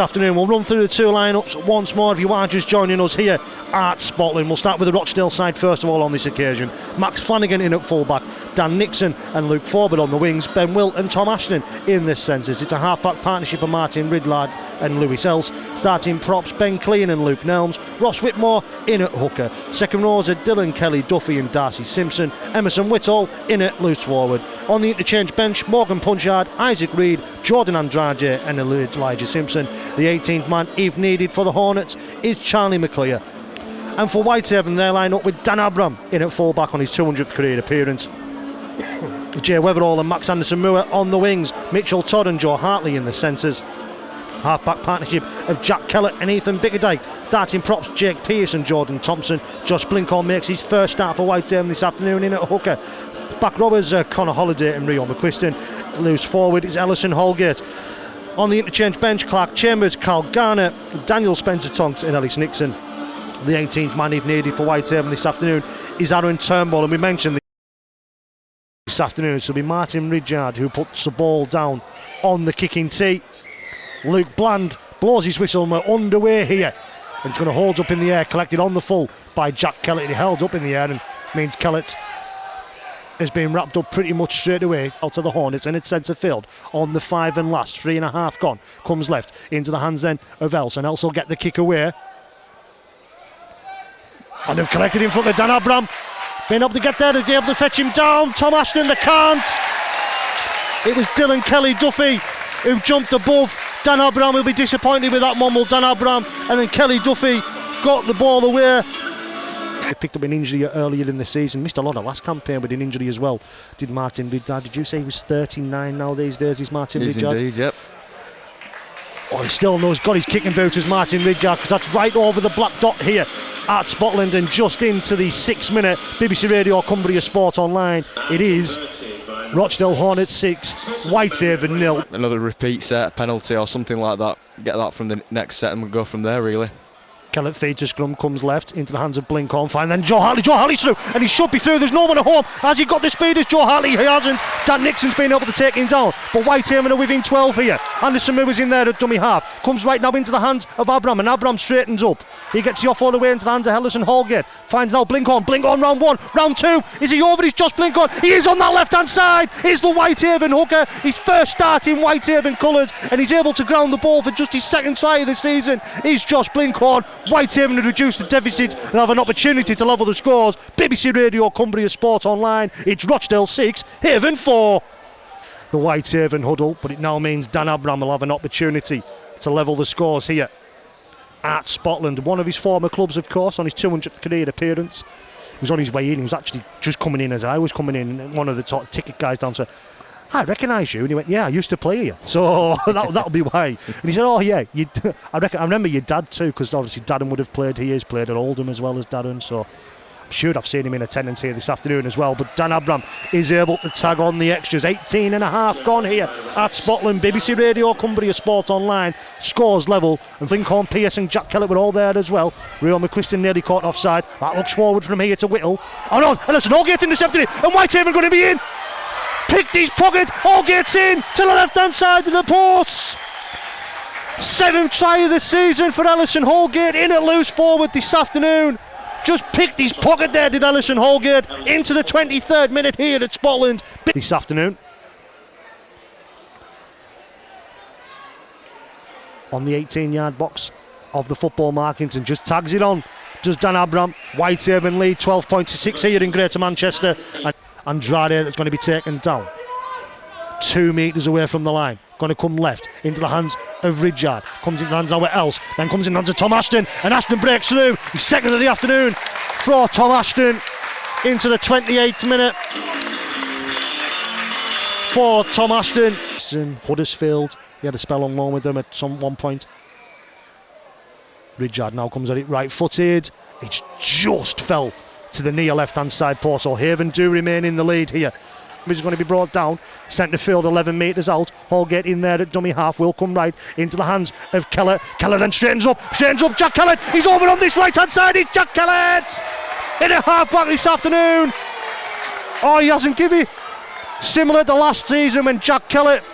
Afternoon, we'll run through the two lineups once more if you are just joining us here at Spotland. We'll start with the Rochdale side first of all on this occasion. Max Flanagan in at fullback, Dan Nixon and Luke Forbert on the wings, Ben Wilt and Tom Ashton in this census. It's a half-back partnership of Martin Ridlard and Lewis Else. Starting props, Ben Clean and Luke Nelms. Ross Whitmore in at hooker. Second rows are Dylan Kelly, Duffy and Darcy Simpson. Emerson Whittall in at loose forward. On the interchange bench, Morgan Punchard, Isaac Reed, Jordan Andrade and Elijah Simpson. The 18th man, if needed, for the Hornets is Charlie McClear. And for Whitehaven, they line up with Dan Abram in at full-back on his 200th career appearance. Jay Weatherall and Max Anderson-Moore on the wings. Mitchell Todd and Joe Hartley in the centres. Half-back partnership of Jack Kellett and Ethan Bickerdike. Starting props, Jake Pearce and Jordan Thompson. Josh Blinkhorn makes his first start for Whitehaven this afternoon in at hooker. Back rowers Connor Holliday and Rio McQuiston. Loose forward is Ellison Holgate. On the interchange bench, Clark Chambers, Carl Garner, Daniel Spencer-Tonks and Ellis Nixon. The 18th man, if needed, for Whitehaven this afternoon is Aaron Turnbull, and we mentioned this afternoon, so it'll be Martin Ridgard who puts the ball down on the kicking tee. Luke Bland blows his whistle and we're underway here. And it's going to hold up in the air, collected on the full by Jack Kellett. He held up in the air and means Kellett has been wrapped up pretty much straight away out of the Hornets and it's centre field on the 5 and last. 3.5 gone. Comes left into the hands then of Else, and Else will get the kick away. And they've collected in front of Dan Abram. Being able to get there, to be able to fetch him down. Tom Ashton, they can't. It was Dylan Kelly Duffy who jumped above. Dan Abram will be disappointed with that one. Will Dan Abram, and then Kelly Duffy got the ball away. He picked up an injury earlier in the season, missed a lot of last campaign with an injury as well. Did Martin Ridgard? Did you say he was 39 now these days? Is Martin Ridgard? Indeed, yep. Oh, he still knows, got his kicking boots as Martin Ridgard, because that's right over the black dot here at Spotland and just into the 6 minute BBC Radio Cumbria Sport Online. It is Rochdale Hornets 6, Whitehaven 0. Another repeat set, penalty or something like that. Get that from the next set and we'll go from there really. Kellett feeds to scrum, comes left into the hands of Blinkhorn. Fine, then Joe Hartley's through, and he should be through. There's no one at home. Has he got the speed as Joe Hartley? He hasn't. Dan Nixon's been able to take him down, but Whitehaven are within 12 here. Anderson moves in there at dummy half, comes right now into the hands of Abram, and Abram straightens up. He gets the off all the way into the hands of Ellison Holgate. Finds now Blinkhorn round 1, round 2. Is he over? He's Josh Blinkhorn. He is on that left hand side. Is the Whitehaven hooker. His first start in Whitehaven colours, and he's able to ground the ball for just his second try of the season. Is Josh Blinkhorn. Whitehaven have reduced the deficit and have an opportunity to level the scores. BBC Radio Cumbria Sport Online. It's Rochdale 6, Haven 4. The Whitehaven huddle, but it now means Dan Abram will have an opportunity to level the scores here at Spotland. One of his former clubs, of course, on his 200th career appearance. He was on his way in. He was actually just coming in as I was coming in. And one of the top ticket guys down said, I recognise you, and he went, yeah, I used to play here, so that'll be why. And he said, oh yeah, I remember your dad too, because obviously Darren would have played here. He's played at Oldham as well as Darren, so I'm sure I've seen him in attendance here this afternoon as well. But Dan Abram is able to tag on the extras. 18.5 gone here at Spotland. BBC Radio Cumbria Sport Online. Scores level, and Blinkhorn, Pearce and Jack Kellett were all there as well. Rio McQuiston nearly caught offside. That looks forward from here to Whittle. Oh no, Ellison Holgate intercepted it, and Whitehaven going to be in. Picked his pocket, Holgate's in to the left hand side of the post. 7th try of the season for Ellison Holgate in at loose forward this afternoon. Just picked his pocket there, did Ellison Holgate, into the 23rd minute here at Spotland this afternoon. On the 18-yard box of the football Markington, just tags it on. Does Dan Abram. Whitehaven lead 12 points to 6 here in Greater Manchester. And Andrade that's going to be taken down 2 metres away from the line, going to come left into the hands of Ridgard, comes into the hands of Else, then comes in the hands of Tom Ashton, and Ashton breaks through. He's second of the afternoon for Tom Ashton into the 28th minute for Tom Ashton. In Huddersfield, he had a spell on loan with them at one point. Ridgard now comes at it right footed. It's just fell to the near left hand side post, so Haven do remain in the lead here. He's going to be brought down, centre field 11 metres out. Holgate in there at dummy half, will come right into the hands of Kellett. Kellett then straightens up, Jack Kellett, he's over on this right hand side, it's Jack Kellett in a half back this afternoon. Oh, he hasn't given it. Similar to last season when Jack Kellett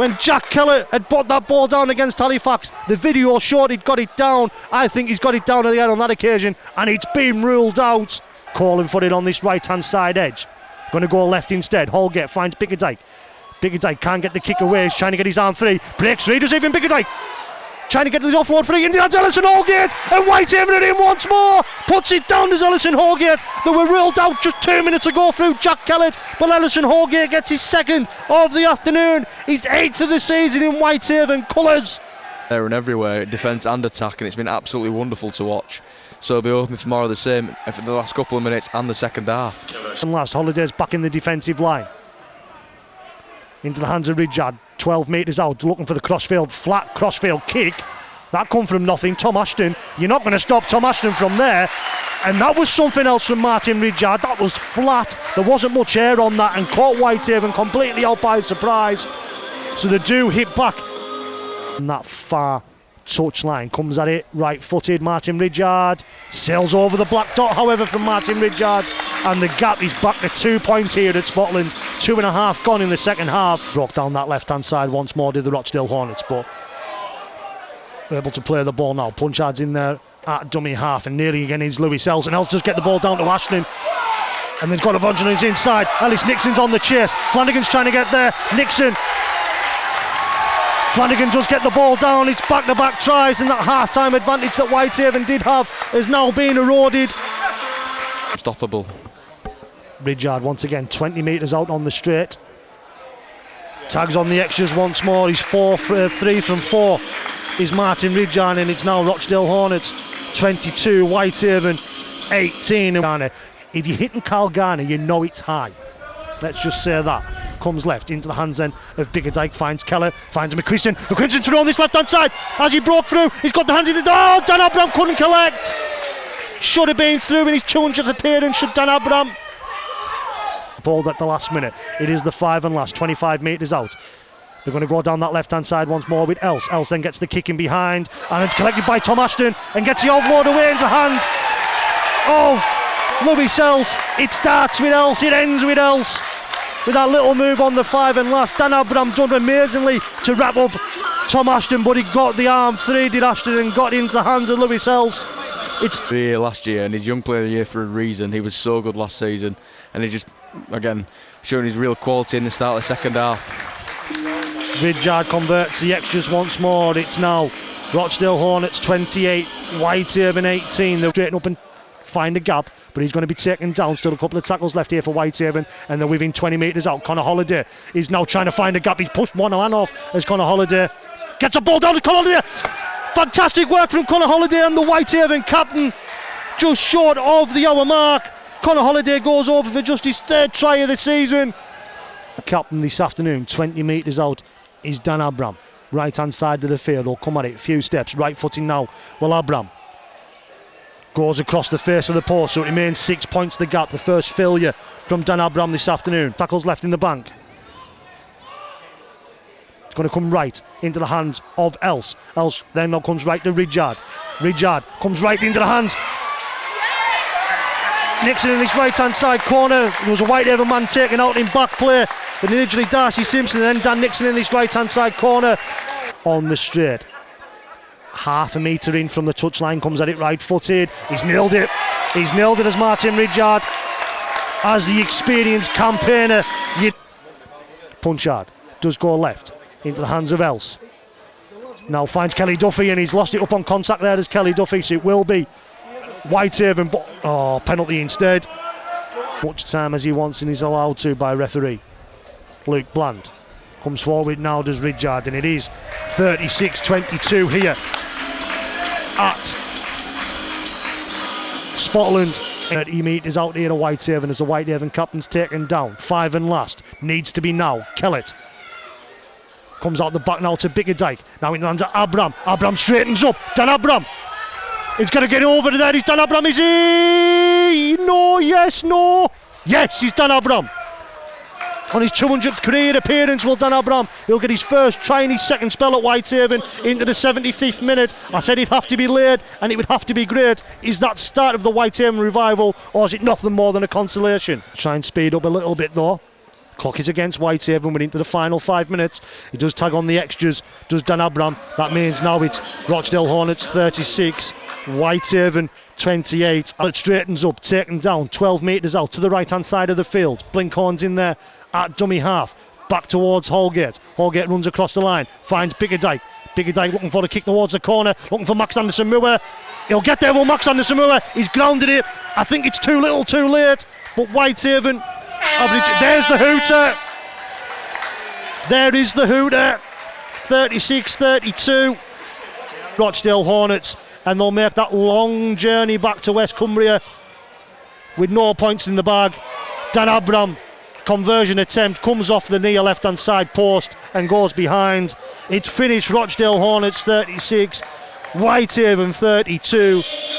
when Jack Keller had put that ball down against Halifax. The video showed he'd got it down. I think he's got it down at the end on that occasion, and it's been ruled out. Calling for it on this right-hand side edge. Going to go left instead. Holgate finds Bickerdike. Bickerdike can't get the kick away. He's trying to get his arm free. Breaks free. Does even Bickerdike. Trying to get the offload free. And that's Ellison Holgate. And Whitehaven are in once more. Puts it down to Ellison Holgate. They were ruled out just 2 minutes ago through Jack Kellett. But Ellison Holgate gets his second of the afternoon. He's 8th of the season in Whitehaven colours. There and everywhere, defence and attack, and it's been absolutely wonderful to watch. So it'll be hoping for more of the same for the last couple of minutes and the second half. And last, Holiday's back in the defensive line. Into the hands of Ridgard, 12 metres out, looking for the crossfield, flat crossfield kick. That come from nothing. Tom Ashton, you're not going to stop Tom Ashton from there. And that was something else from Martin Ridgard. That was flat. There wasn't much air on that and caught Whitehaven completely out by surprise. So they do hit back. And that far touchline comes at it, right-footed. Martin Ridgard sails over the black dot, however, from Martin Ridgard, and the gap is back to 2 points here at Scotland. 2.5 gone in the second half. Broke down that left-hand side once more, did the Rochdale Hornets, but able to play the ball now. Punchard's in there at dummy half, and nearly again is Lewis Els, and Els just get the ball down to Ashton, and they've got a bunch on his inside. Ellis Nixon's on the chase. Flanagan's trying to get there. Flanagan does get the ball down. It's back-to-back tries, and that half-time advantage that Whitehaven did have has now been eroded. Unstoppable. Ridgard once again 20 metres out on the straight. Tags on the extras once more. He's 3 from 4 is Martin Ridgard, and it's now Rochdale Hornets 22, Whitehaven 18. If you're hitting Carl Garner, you know it's high. Let's just say that. Comes left into the hands then of Bickerdike, finds Keller, finds McQuiston. McQuiston through on this left hand side as he broke through. He's got the hands in the door. Dan Abram couldn't collect. Should have been through in his 200th appearance, should Dan Abram. Ball at the last minute. It is the 5 and last, 25 metres out. They're going to go down that left hand side once more with Els. Els then gets the kick in behind, and it's collected by Tom Ashton and gets the offload away into hand. Oh, Lewis Els. It starts with Els, it ends with Els. With that little move on the 5 and last. Dan Abram done amazingly to wrap up Tom Ashton, but he got the arm free, did Ashton, and got into the hands of Lewis Els. It's here last year, and he's young player of the year for a reason. He was so good last season, and he just, again, showing his real quality in the start of the second half. Ridgard converts the extras once more. It's now Rochdale Hornets 28, Whitehaven 18. They'll straighten up and find a gap, but he's going to be taken down. Still a couple of tackles left here for Whitehaven, and they're within 20 metres out. Connor Holliday is now trying to find a gap. He's pushed one man off as Connor Holliday gets a ball down to Connor Holliday. Fantastic work from Connor Holliday and the Whitehaven captain, just short of the hour mark. Connor Holliday goes over for just his 3rd try of the season. The captain this afternoon, 20 metres out, is Dan Abram. Right hand side of the field, will come at it, few steps, right footing now. Well, Abram goes across the face of the post, so it remains 6 points the gap. The first failure from Dan Abram this afternoon. Tackles left in the bank. It's going to come right into the hands of Els. Els then now comes right to Ridgard. Ridgard comes right into the hands. Nixon in this right hand side corner. There was a Whitehaven man taken out in back play, but initially Darcy Simpson and then Dan Nixon in this right hand side corner on the straight. Half a metre in from the touchline, comes at it right footed. He's nailed it as Martin Ridgard, as the experienced campaigner. Punchard does go left into the hands of Els. Now finds Kelly Duffy, and he's lost it up on contact there as Kelly Duffy, so it will be Whitehaven, but penalty instead. Much time as he wants and he's allowed to by referee Luke Bland. Comes forward now, does Ridgard, and it is 36-22 here at Scotland. 30 metres out here to Whitehaven as the Whitehaven captain's taken down. 5 and last, needs to be now. Kellett comes out the back now to Bickerdike. Now it lands at Abram. Abram straightens up. Dan Abram. He's going to get over there. He's Dan Abram. Is he? No, yes, no. Yes, he's Dan Abram. On his 200th career appearance, will Dan Abram. He'll get his first try in his second spell at Whitehaven into the 75th minute. I said it'd have to be late and it would have to be great. Is that start of the Whitehaven revival, or is it nothing more than a consolation? Try and speed up a little bit though. Clock is against Whitehaven. We're into the final 5 minutes. He does tag on the extras, does Dan Abram. That means now it's Rochdale Hornets 36, Whitehaven 28. It straightens up, taken down 12 metres out to the right hand side of the field. Blinkhorn's in there at dummy half. Back towards Holgate. Holgate runs across the line, finds Biggerdike. Biggerdike looking for the kick towards the corner, looking for Max Anderson-Moore. He'll get there, will Max Anderson-Moore. He's grounded it. I think it's too little too late, but Whitehaven, there's the hooter. There is the hooter. 36-32. Rochdale Hornets, and they'll make that long journey back to West Cumbria with no points in the bag. Dan Abram, conversion attempt, comes off the near left hand side post and goes behind. It's finished. Rochdale Hornets 36, Whitehaven 32.